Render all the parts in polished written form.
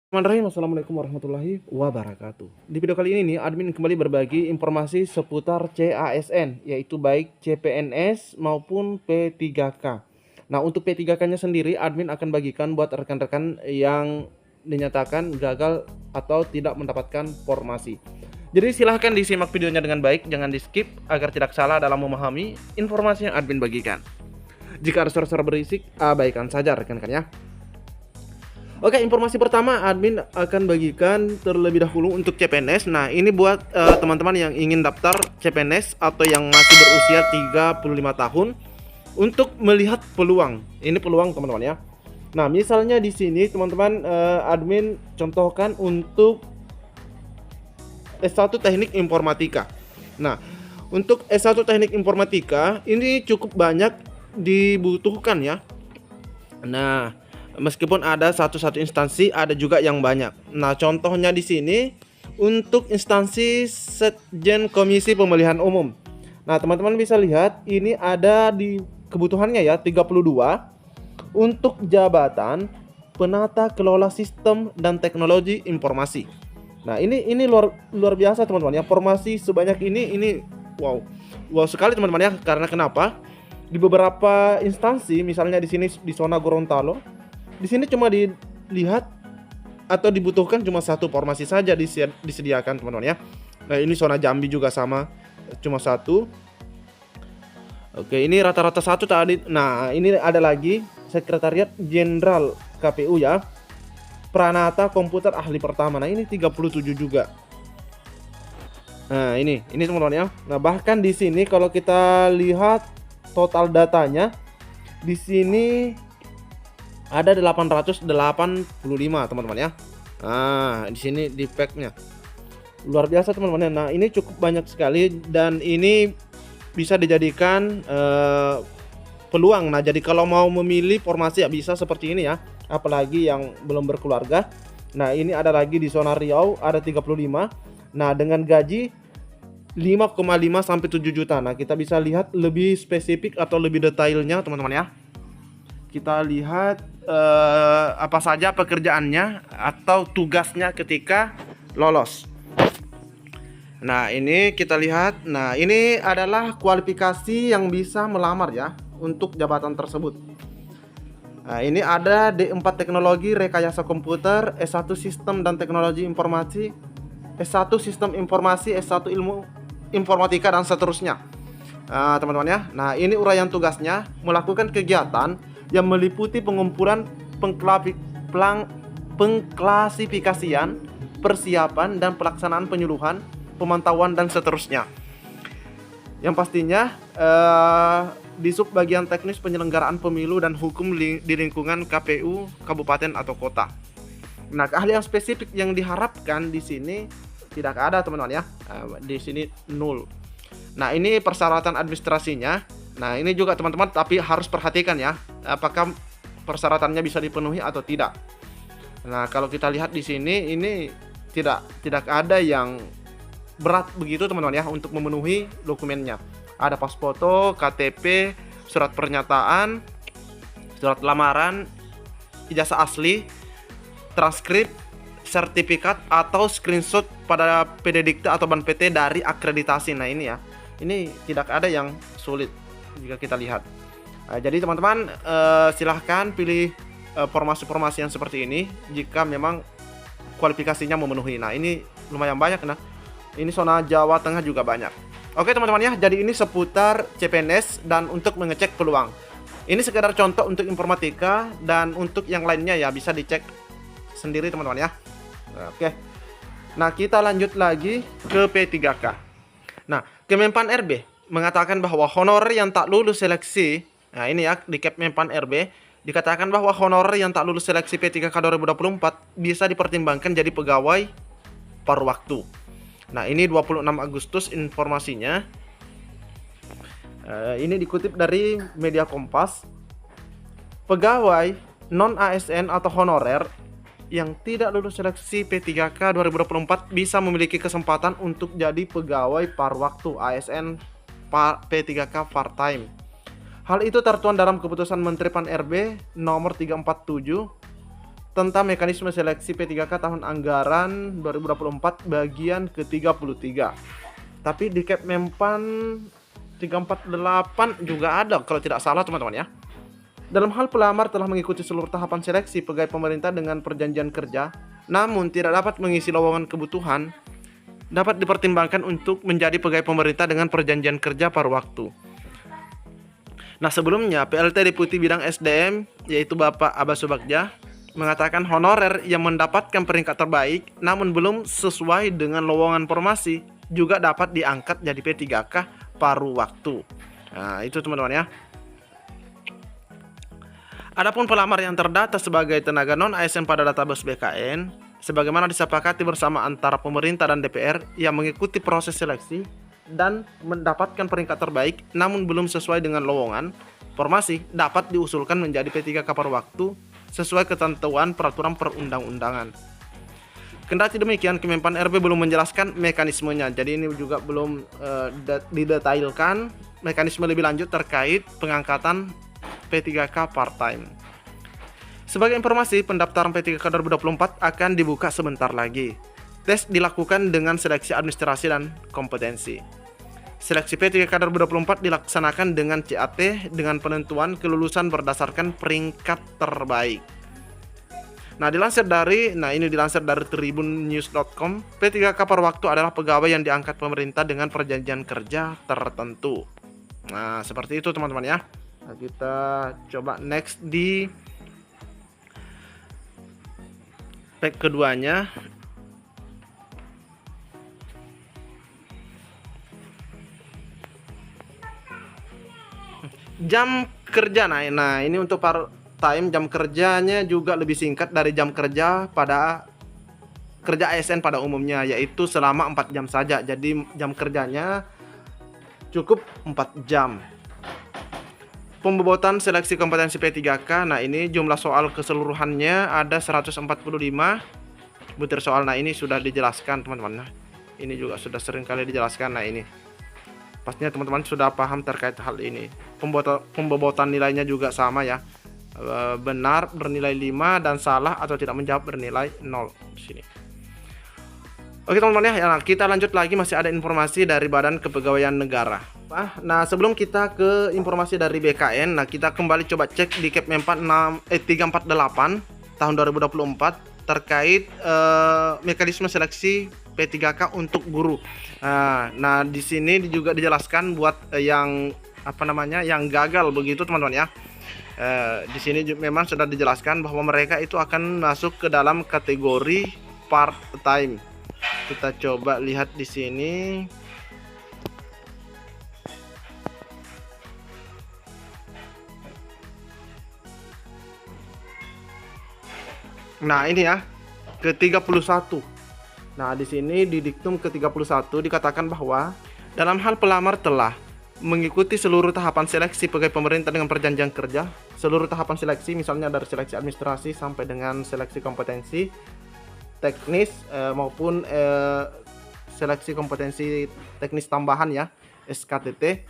Bismillahirrahmanirrahim. Assalamualaikum warahmatullahi wabarakatuh. Di video kali ini nih, admin kembali berbagi informasi seputar CASN, yaitu baik CPNS maupun P3K. Nah, untuk P3K-nya sendiri, admin akan bagikan buat rekan-rekan yang dinyatakan gagal atau tidak mendapatkan formasi. Jadi silahkan disimak videonya dengan baik, jangan di-skip agar tidak salah dalam memahami informasi yang admin bagikan. Jika ada suara-suara berisik, abaikan saja rekan-rekan ya. Oke, informasi pertama admin akan bagikan terlebih dahulu untuk CPNS. Nah, ini buat teman-teman yang ingin daftar CPNS atau yang masih berusia 35 tahun untuk melihat peluang. Ini peluang teman-teman ya. Nah, misalnya di sini teman-teman admin contohkan untuk S1 Teknik Informatika. Nah, untuk S1 Teknik Informatika ini cukup banyak dibutuhkan ya. Nah, meskipun ada satu instansi, ada juga yang banyak. Nah, contohnya di sini untuk instansi Setjen Komisi Pemilihan Umum. Nah, teman-teman bisa lihat ini ada di kebutuhannya ya 32 untuk jabatan penata kelola sistem dan teknologi informasi. Nah, ini luar biasa teman-teman ya. Formasi sebanyak ini wow. Wow sekali teman-teman ya. Karena kenapa? Di beberapa instansi, misalnya di sini di zona Gorontalo, di sini cuma dilihat atau dibutuhkan cuma satu formasi saja disediakan teman-teman ya. Nah, ini zona Jambi juga sama, cuma satu. Oke, ini rata-rata satu tadi. Nah, ini ada lagi Sekretariat Jenderal KPU ya. Pranata Komputer Ahli Pertama. Nah, ini 37 juga. Nah, ini teman-teman ya. Nah, bahkan di sini kalau kita lihat total datanya di sini ada 885 teman-teman ya. Nah, di sini di pack-nya. Luar biasa teman-teman. Nah, ini cukup banyak sekali dan ini bisa dijadikan peluang. Nah, jadi kalau mau memilih formasi ya bisa seperti ini ya. Apalagi yang belum berkeluarga. Nah, ini ada lagi di zona Riau ada 35. Nah, dengan gaji 5,5 sampai 7 juta. Nah, kita bisa lihat lebih spesifik atau lebih detailnya teman-teman ya. Kita lihat apa saja pekerjaannya atau tugasnya ketika lolos. Nah, ini kita lihat. Nah, ini adalah kualifikasi yang bisa melamar ya untuk jabatan tersebut. Nah, ini ada D4 Teknologi Rekayasa Komputer, S1 Sistem dan Teknologi Informasi, S1 Sistem Informasi, S1 Ilmu Informatika dan seterusnya. Nah, teman-teman ya. Nah, ini uraian tugasnya melakukan kegiatan yang meliputi pengumpulan, pengklasifikasian, persiapan dan pelaksanaan penyuluhan, pemantauan dan seterusnya. Yang pastinya di sub bagian teknis penyelenggaraan pemilu dan hukum di lingkungan KPU kabupaten atau kota. Nah, keahlian spesifik yang diharapkan di sini tidak ada teman-teman ya. Di sini 0. Nah, ini persyaratan administrasinya. Nah, ini juga teman-teman tapi harus perhatikan ya, apakah persyaratannya bisa dipenuhi atau tidak. Nah, kalau kita lihat di sini ini tidak ada yang berat begitu teman-teman ya untuk memenuhi dokumennya. Ada pas foto, KTP, surat pernyataan, surat lamaran, ijazah asli, transkrip, sertifikat atau screenshot pada PD Dikta atau Ban PT dari akreditasi. Nah, ini ya. Ini tidak ada yang sulit jika kita lihat. Nah, jadi teman-teman silahkan pilih formasi-formasi yang seperti ini jika memang kualifikasinya memenuhi. Nah, ini lumayan banyak nah. Ini zona Jawa Tengah juga banyak. Oke teman-teman ya, jadi ini seputar CPNS dan untuk mengecek peluang. Ini sekedar contoh untuk informatika dan untuk yang lainnya ya bisa dicek sendiri teman-teman ya. Oke. Nah, kita lanjut lagi ke P3K. Nah, Kemenpan RB mengatakan bahwa honorer yang tak lulus seleksi, nah ini ya di Kemenpan RB dikatakan bahwa honorer yang tak lulus seleksi P3K 2024 bisa dipertimbangkan jadi pegawai paruh waktu. Nah, ini 26 Agustus informasinya. Ini dikutip dari media Kompas. Pegawai non ASN atau honorer yang tidak lulus seleksi P3K 2024 bisa memiliki kesempatan untuk jadi pegawai paruh waktu ASN P3K part-time. Hal itu tertuang dalam keputusan Menteri Pan RB nomor 347 tentang mekanisme seleksi P3K tahun anggaran 2024 bagian ke-33. Tapi di Kepmenpan 348 juga ada kalau tidak salah teman-teman ya. Dalam hal pelamar telah mengikuti seluruh tahapan seleksi pegawai pemerintah dengan perjanjian kerja, namun tidak dapat mengisi lowongan kebutuhan, dapat dipertimbangkan untuk menjadi pegawai pemerintah dengan perjanjian kerja paruh waktu. Nah, sebelumnya PLT Deputi Bidang SDM yaitu Bapak Abbas Subagja mengatakan honorer yang mendapatkan peringkat terbaik namun belum sesuai dengan lowongan formasi juga dapat diangkat jadi P3K paruh waktu. Nah, itu teman-teman ya. Adapun pelamar yang terdata sebagai tenaga non-ASN pada database BKN, sebagaimana disepakati bersama antara pemerintah dan DPR yang mengikuti proses seleksi dan mendapatkan peringkat terbaik namun belum sesuai dengan lowongan formasi, dapat diusulkan menjadi P3K paruh waktu sesuai ketentuan peraturan perundang-undangan. Kendati demikian, Kemenpan RB belum menjelaskan mekanismenya, jadi ini juga belum didetailkan mekanisme lebih lanjut terkait pengangkatan P3K part-time. Sebagai informasi, pendaftaran P3K 2024 akan dibuka sebentar lagi. Tes dilakukan dengan seleksi administrasi dan kompetensi. Seleksi P3K 2024 dilaksanakan dengan CAT dengan penentuan kelulusan berdasarkan peringkat terbaik. Nah, dilansir dari tribunnews.com, P3K paruh waktu adalah pegawai yang diangkat pemerintah dengan perjanjian kerja tertentu. Nah, seperti itu teman-teman ya. Nah, kita coba next di page keduanya. Jam kerja, nah ini untuk part time jam kerjanya juga lebih singkat dari jam kerja pada kerja ASN pada umumnya, yaitu selama 4 jam saja. Jadi jam kerjanya cukup 4 jam. Pembobotan seleksi kompetensi P3K, nah ini jumlah soal keseluruhannya ada 145 butir soal. Nah ini sudah dijelaskan teman-teman. Nah, ini juga sudah sering kali dijelaskan. Nah ini pastinya teman-teman sudah paham terkait hal ini. Pembobotan nilainya juga sama ya, benar bernilai 5 dan salah atau tidak menjawab bernilai 0 di sini. Oke teman-teman ya, kita lanjut lagi, masih ada informasi dari Badan Kepegawaian Negara. Nah, sebelum kita ke informasi dari BKN, nah kita kembali coba cek di Kepmenpan 348 tahun 2024 terkait mekanisme seleksi P3K untuk guru. Nah, di sini juga dijelaskan buat yang yang gagal begitu teman-teman ya. Di sini memang sudah dijelaskan bahwa mereka itu akan masuk ke dalam kategori part time. Kita coba lihat di sini. Nah, ini ya, ke-31. Nah, di sini di diktum ke-31 dikatakan bahwa dalam hal pelamar telah mengikuti seluruh tahapan seleksi pegawai pemerintah dengan perjanjian kerja, seluruh tahapan seleksi misalnya dari seleksi administrasi sampai dengan seleksi kompetensi teknis maupun seleksi kompetensi teknis tambahan ya, SKTT.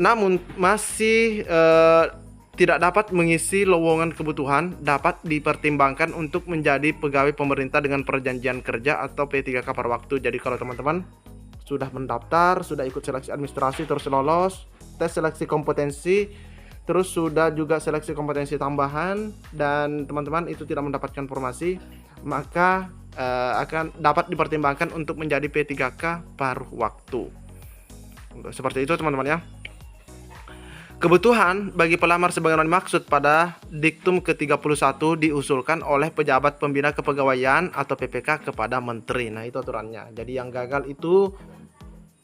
Namun masih tidak dapat mengisi lowongan kebutuhan, dapat dipertimbangkan untuk menjadi pegawai pemerintah dengan perjanjian kerja atau P3K paruh waktu. Jadi kalau teman-teman sudah mendaftar, sudah ikut seleksi administrasi terus lolos, tes seleksi kompetensi, terus sudah juga seleksi kompetensi tambahan dan teman-teman itu tidak mendapatkan formasi, maka akan dapat dipertimbangkan untuk menjadi P3K paruh waktu. Seperti itu teman-teman ya. Kebutuhan bagi pelamar sebagaimana dimaksud pada diktum ke-31 diusulkan oleh pejabat pembina kepegawaian atau PPK kepada menteri. Nah, itu aturannya. Jadi yang gagal itu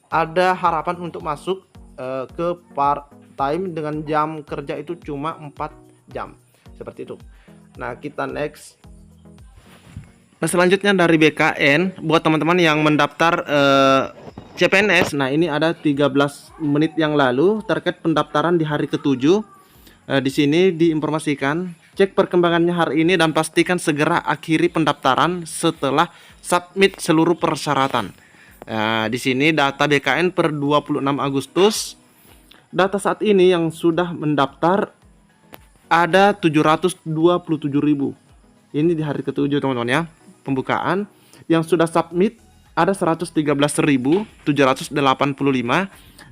ada harapan untuk masuk ke part time dengan jam kerja itu cuma 4 jam. Seperti itu. Nah, kita next. Nah, selanjutnya dari BKN buat teman-teman yang mendaftar CPNS. Nah, ini ada 13 menit yang lalu terkait pendaftaran di hari ke-7. Di sini diinformasikan, cek perkembangannya hari ini dan pastikan segera akhiri pendaftaran setelah submit seluruh persyaratan. Nah, di sini data BKN per 26 Agustus. Data saat ini yang sudah mendaftar ada 727.000. Ini di hari ke-7 teman-teman ya, pembukaan. Yang sudah submit ada 113.785,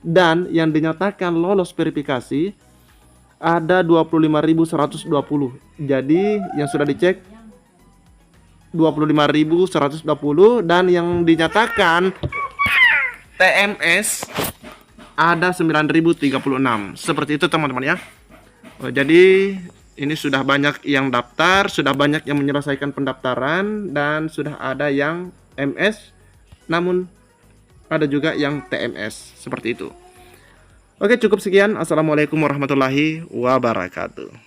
dan yang dinyatakan lolos verifikasi ada 25.120. Jadi yang sudah dicek 25.120, dan yang dinyatakan TMS ada 9.036. Seperti itu teman-teman ya. Jadi ini sudah banyak yang daftar, sudah banyak yang menyelesaikan pendaftaran, dan sudah ada yang MS, namun ada juga yang TMS, seperti itu. Oke, cukup sekian. Assalamualaikum warahmatullahi wabarakatuh.